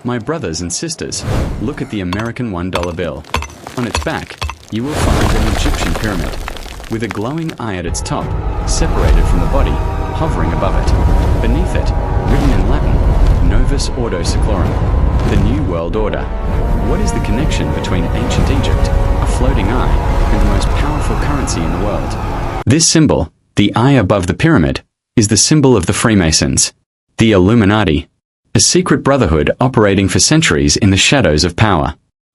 My brothers and sisters, look at the American $1 bill. On its back, you will find an Egyptian pyramid, with a glowing eye at its top, separated from the body, hovering above it. Beneath it, written in Latin, Novus Ordo Seclorum, the New World Order. What is the connection between ancient Egypt, a floating eye, and the most powerful currency in the world? This symbol, the eye above the pyramid, is the symbol of the Freemasons, the Illuminati, a secret brotherhood operating for centuries in the shadows of power.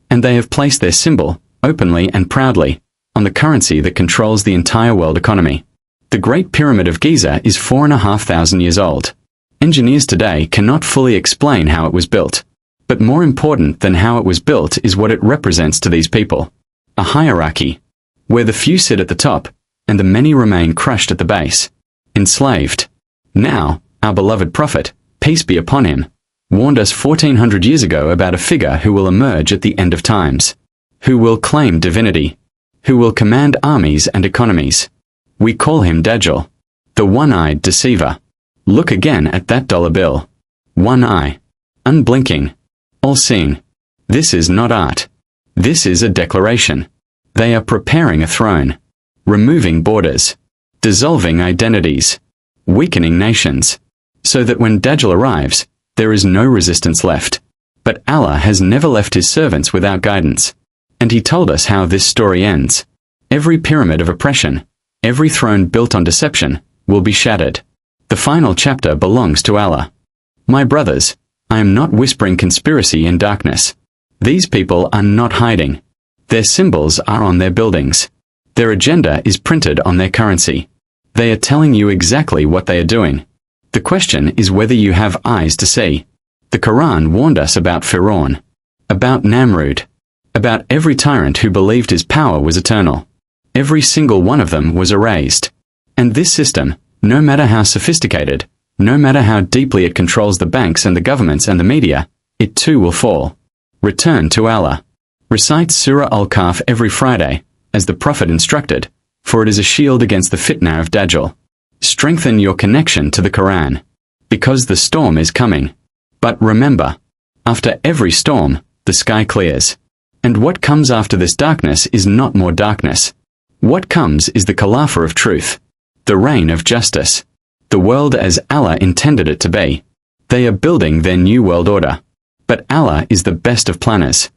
And they have placed their symbol, openly and proudly, on the currency that controls the entire world economy. The Great Pyramid of Giza is 4,500 years old. Engineers today cannot fully explain how it was built. But more important than how it was built is what it represents to these people. A hierarchy, where the few sit at the top, and the many remain crushed at the base, enslaved. Now, our beloved prophet, peace be upon him, warned us 1400 years ago about a figure who will emerge at the end of times, who will claim divinity, who will command armies and economies. We call him Dajjal, the one-eyed deceiver. Look again at that dollar bill. One eye, unblinking, all-seeing. This is not art. This is a declaration. They are preparing a throne, removing borders, dissolving identities, weakening nations, so that when Dajjal arrives, there is no resistance left. But Allah has never left his servants without guidance. And he told us how this story ends. Every pyramid of oppression, every throne built on deception, will be shattered. The final chapter belongs to Allah. My brothers, I am not whispering conspiracy in darkness. These people are not hiding. Their symbols are on their buildings. Their agenda is printed on their currency. They are telling you exactly what they are doing. The question is whether you have eyes to see. The Quran warned us about Fir'aun, about Namrud, about every tyrant who believed his power was eternal. Every single one of them was erased. And this system, no matter how sophisticated, no matter how deeply it controls the banks and the governments and the media, it too will fall. Return to Allah. Recite Surah Al-Kahf every Friday, as the Prophet instructed, for it is a shield against the fitna of Dajjal. Strengthen your connection to the Quran, because the storm is coming. But remember, after every storm, the sky clears. And what comes after this darkness is not more darkness. What comes is the Khilafah of truth, the reign of justice, the world as Allah intended it to be. They are building their new world order. But Allah is the best of planners.